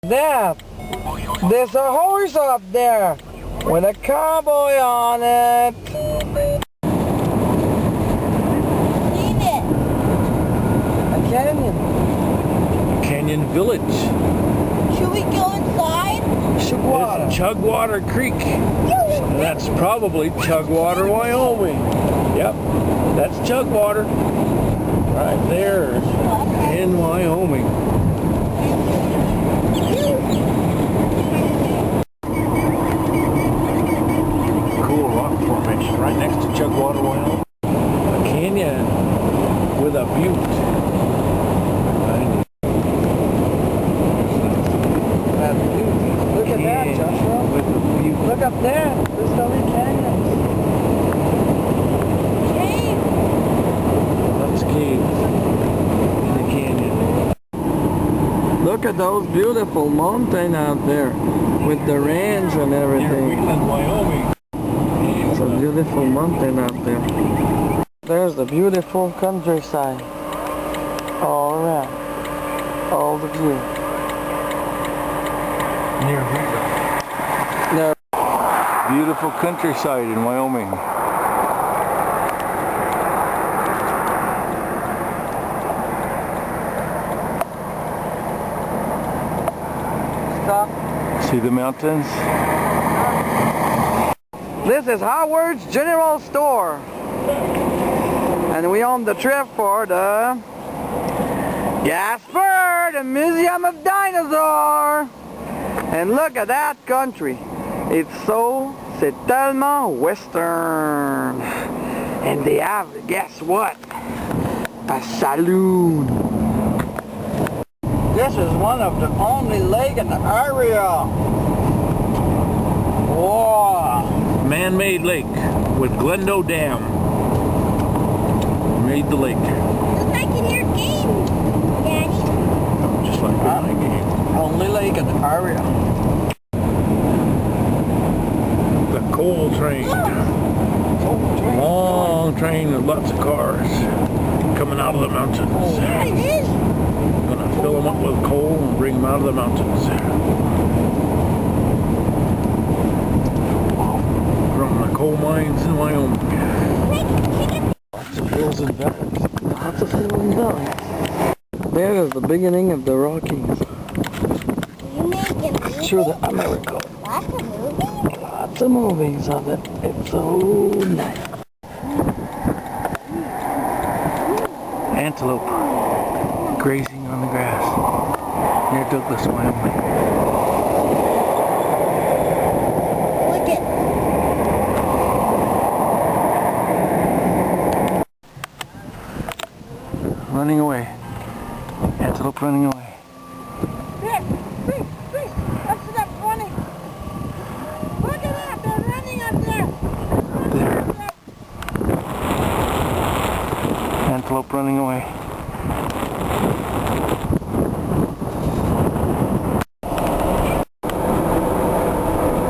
That. There's a horse up there with a cowboy on it. Seen it. A canyon. Canyon Village. Should we go inside? Chugwater. It's Chugwater Creek. That's probably Chugwater, Wyoming. Yep, that's Chugwater. Right there in Wyoming. Cool rock formation right next to Chugwater, Wyoming. A canyon with a butte. Look at that, Joshua. Look up there. There's so many canyons. That's caves in the canyon. Look at those beautiful mountains out there with the range and Near everything. Wheatland, Wyoming. It's a beautiful mountain out there. There's the beautiful countryside. All around. All the view. Near Wheatland. There. Beautiful countryside in Wyoming. Stop. See the mountains? This is Howard's General Store. And we on the trip for the Jasper, the Museum of Dinosaur. And look at that country. C'est tellement western. And they have, guess what? A saloon. This is one of the only lake in the area. Wow. Man-made lake with Glendo Dam. Made the lake. Just like in your game, Daddy. Just like in my game. Only lake in the area. The coal train. Long train with lots of cars coming out of the mountains. Yeah, it is. Gonna fill them up with coal and bring them out of the mountains. From the coal mines in Wyoming. Lots of hills and valleys. Lots of hills and valleys. There is the beginning of the Rockies. You make a movie? Sure, the America. Lots of movies? Lots of movies of it. It's so nice. Antelope grazing on the grass near Douglas, Wyoming. Look at Running away. Antelope running away. There. That's that running. Look at that. They're running up there. There. Antelope running away.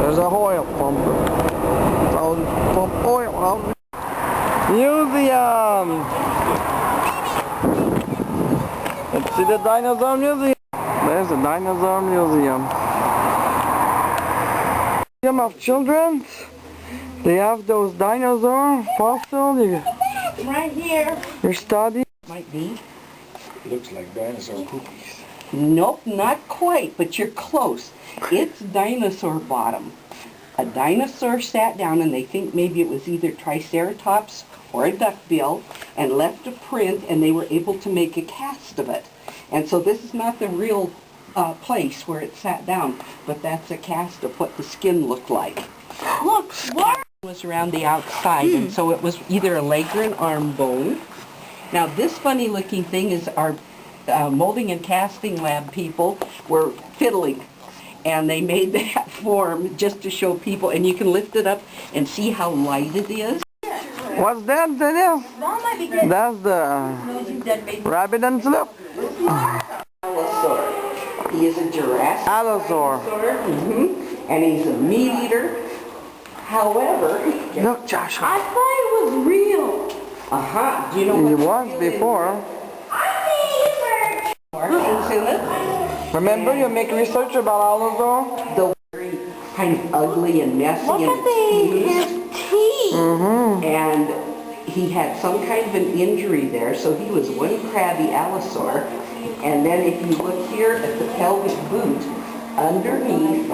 There's a oil pumper. So pump oil out. Museum. Let's see the dinosaur museum. There's the dinosaur museum. Museum of Children's. They have those dinosaur fossils. Right here. You're studying. Might be. Looks like dinosaur poopies. Nope, not quite, but you're close. It's dinosaur bottom. A dinosaur sat down, and they think maybe it was either Triceratops or a duckbill, and left a print, and they were able to make a cast of it. And so this is not the real place where it sat down, but that's a cast of what the skin looked like. Look, what? It was around the outside, and so it was either a leg or an arm bone. Now this funny looking thing is our molding and casting lab people were fiddling, and they made that form just to show people, and you can lift it up and see how light it is. What's that? That might be is? That's the rabbit antelope. Allosaur. He is a Jurassic Allosaur. dinosaur, and he's a meat eater. However, Look, Josh. I thought it was real. Do you know It what was before. Markings in it? Remember, you make research about Allosaur? The very kind of ugly and messy Look and at his teeth. Mm-hmm. and he had some kind of an injury there, so he was one crabby allosaur. And then if you look here at the pelvic boot, underneath,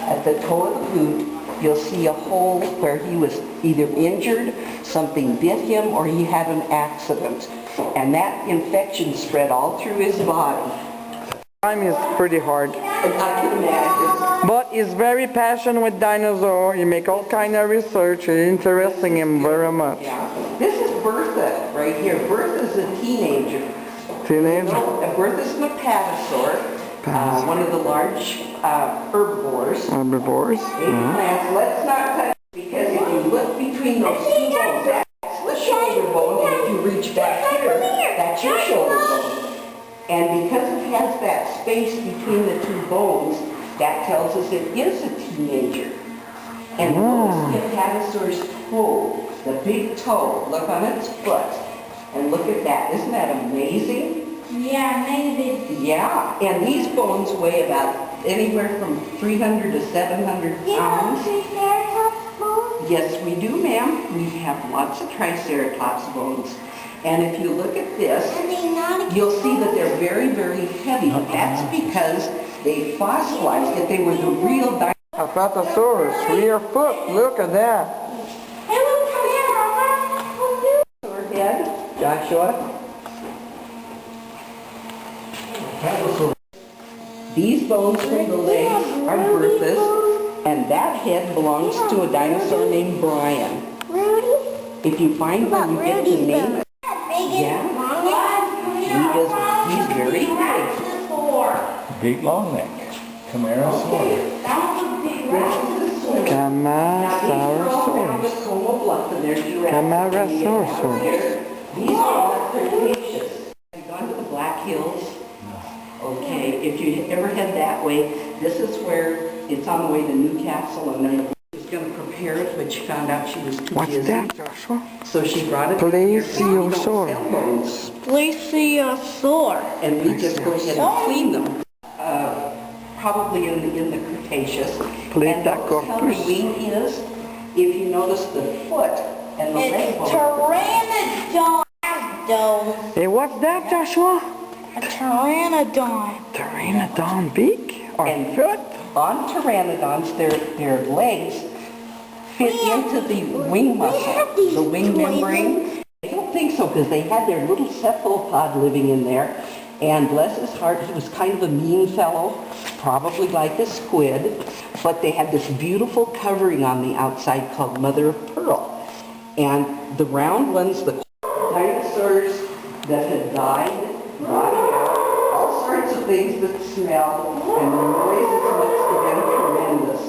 at the toe of the boot, you'll see a hole where he was either injured, something bit him, or he had an accident. And that infection spread all through his body. Time is pretty hard. And I can imagine. But he's very passionate with dinosaurs. He make all kind of research. It's interesting him very much. Yeah. This is Bertha right here. Bertha's a teenager. Teenager. Bertha's an apatosaur, one of the large herbivores. Herbivores. Plants. Let's not touch, because if you look between those two bones, that's the shoulder bone, and if you reach back here, that's your shoulder bone. And because it has that space between the two bones, that tells us it is a teenager. And notice the apatosaur's toe, the big toe, look on its foot, and look at that. Isn't that amazing? Yeah, maybe. Yeah, and these bones weigh about anywhere from 300 to 700 pounds. Triceratops bones? Yes, we do, ma'am. We have lots of Triceratops bones. And if you look at this, Are they not? you'll see that they're very, very heavy. That's because they fossilized it. They were the real dinosaurs. Apatosaurus, rear foot. Look at that. Hey, look, come here, Mama. Head, Joshua. These bones from the legs are Bertha's, and that head belongs to a dinosaur named Brian. Rudy? If you find one, you get to name it. Yeah. He's very big. Big long neck. Camarasaurus. Camarasaurus. Camarasaurus. These are all Cretaceous. Have you gone to the Black Hills? Okay, if you ever head that way, this is where it's on the way to Newcastle, and then she was going to prepare it, but she found out she was too What's busy. that, Joshua? So she brought it to here. We don't sell bones. Plesiosaur. And we just go ahead and clean them. Probably in the Cretaceous. And notice how the wing is. If you notice the foot and the leg It's bone. Pteranodon. Hey, what's that, Joshua? A pteranodon. Pteranodon beak or And foot? on pteranodons, their legs fit into the wing muscle, the wing membrane. I don't think so, because they had their little cephalopod living in there. And bless his heart, he was kind of a mean fellow, probably like a squid. But they had this beautiful covering on the outside called mother of pearl. And the round ones, the dinosaurs that had died, rotted out, all sorts of things that smell, and the noises must have been tremendous.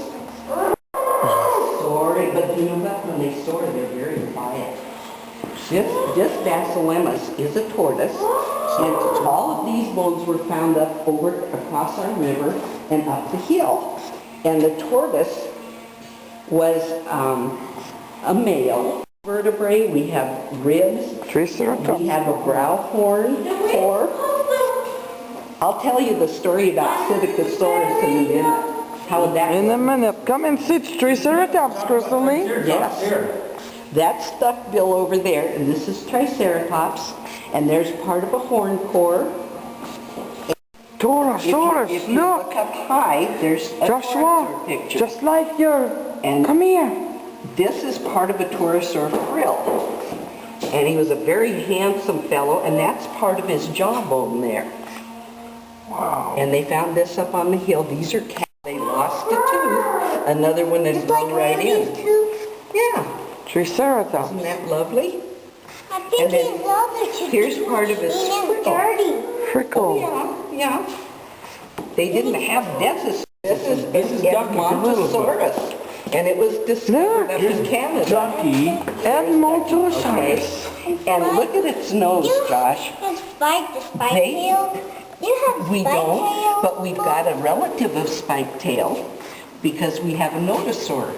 Sorry, but you know what? When they soar, they're very quiet. This Basilemus is a tortoise, and all of these bones were found up over across our river and up the hill. And the tortoise was a male vertebrae. We have ribs. Triceratops. We have a brow horn. I'll tell you the story about Psittacosaurus in a minute. How would that In a minute. Come and sit, Triceratops, Crystalline. Yes. That's duckbill over there, and this is Triceratops, and there's part of a horn core. Torosaurus, If you look. look up high, there's a Joshua, torosaur picture. just like your... And Come here. this is part of a torosaur frill. And he was a very handsome fellow, and that's part of his jawbone there. Wow. And they found this up on the hill. These are cats. They lost a tooth. Another one that's blown right in. Yeah. Triceratops. Isn't that lovely? I think And then his leather should here's be part of his clean and frill. dirty. Frickle. Yeah. They didn't have dentists. This is Edmontosaurus. And it was discovered up in Canada. Ducky. Edmontosaurus. Okay. And look at its nose, Josh. It's spiked, the spike They- tail. You have We spike don't, tail. but we've got a relative of spike tail because we have a nodosaur.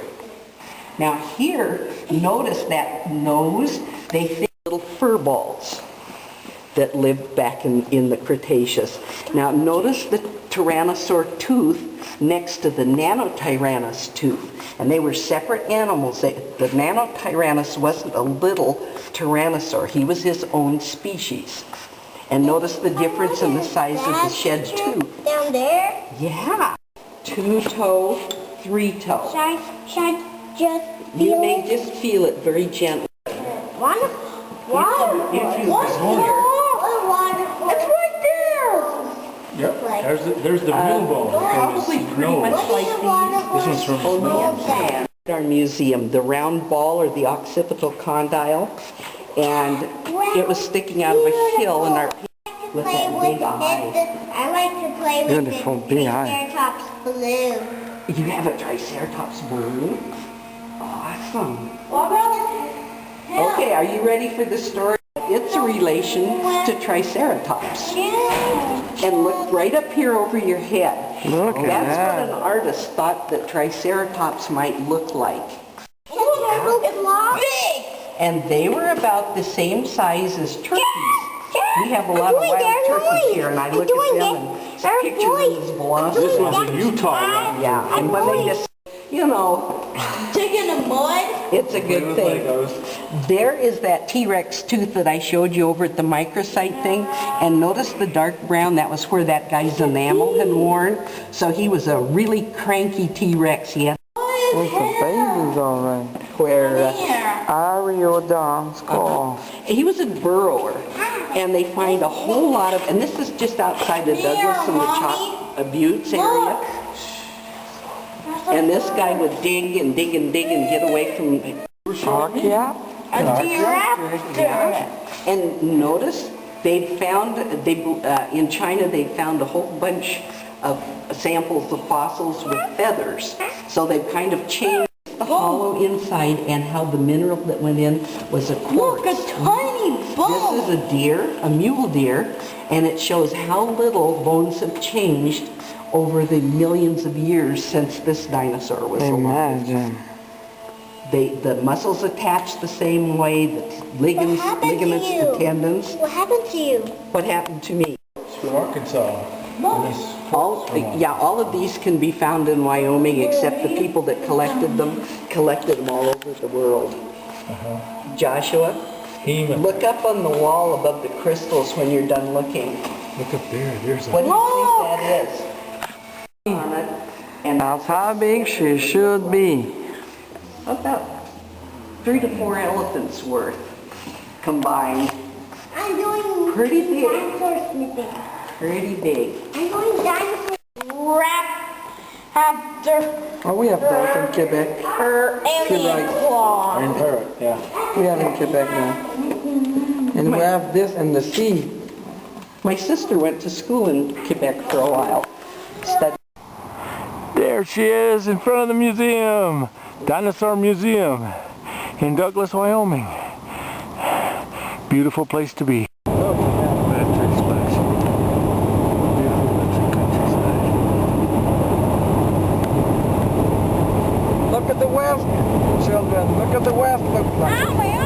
Now here, notice that nose, they think little fur balls. that lived back in the Cretaceous. Now notice the Tyrannosaur tooth next to the Nanotyrannus tooth. And they were separate animals. The Nanotyrannus wasn't a little Tyrannosaur. He was his own species. And notice the difference in the size of the shed tooth. Down there? Yeah. 2-toe, 3-toe. Should I just feel You may it? just feel it very gently. What? What? If you What's ignore it. It's right there. Yep. There's the mule bone. Probably pretty much like This one's from only snow. in sand. Our museum, the round ball or the occipital condyle, and it was sticking out of a hill in our with that big eye. I like to play with Beautiful the big eye. Triceratops balloon. You have a Triceratops balloon? Awesome. Okay, are you ready for the story? It's a relation to Triceratops. And look right up here over your head. Look at That's that. what an artist thought that Triceratops might look like. Big. And they were about the same size as turkeys. We have a lot of wild turkeys here, and I look at them and picture them as velocity. This one's in Utah, right? Yeah, and when they just, you know, Dig in the mud. it's a good thing. There is that T-Rex tooth that I showed you over at the microsite thing, and notice the dark brown, that was where that guy's enamel had worn. So he was a really cranky T-Rex. He had There's some babies already. where Ariodon's claw. he was a burrower, and they find a whole lot of, and this is just outside of Douglas and the Chalk Buttes area. And this guy would dig and dig and dig and get away from Yeah. A T-Raptor. And notice they found, in China they found a whole bunch of samples of fossils with feathers. So they've kind of changed the hollow inside and how the mineral that went in was a quartz. Look, a tiny bone. This is a deer, a mule deer, and it shows how little bones have changed over the millions of years since this dinosaur was alive. Imagine. The muscles attach the same way, the ligaments, happened to ligaments, you? the tendons. What happened to you? What happened to me? It's from Arkansas. All of these can be found in Wyoming, except the people that collected them all over the world. Joshua, Heme. look up on the wall above the crystals when you're done looking. Look up there. There's What a. do you think that is? On it, and That's how big she should be. about 3 to 4 elephants worth combined. I'm doing Pretty big. dinosaur sniffing. Pretty big. I'm doing dinosaur raptor. Oh, we have those in Quebec. Alien right. claw. Iron parrot, yeah. We have in Quebec now. And we have this in the sea. My sister went to school in Quebec for a while. Studied. There she is in front of the museum. Dinosaur Museum in Douglas, Wyoming. Beautiful place to be. Look at the west, children. Look at the west. Look like.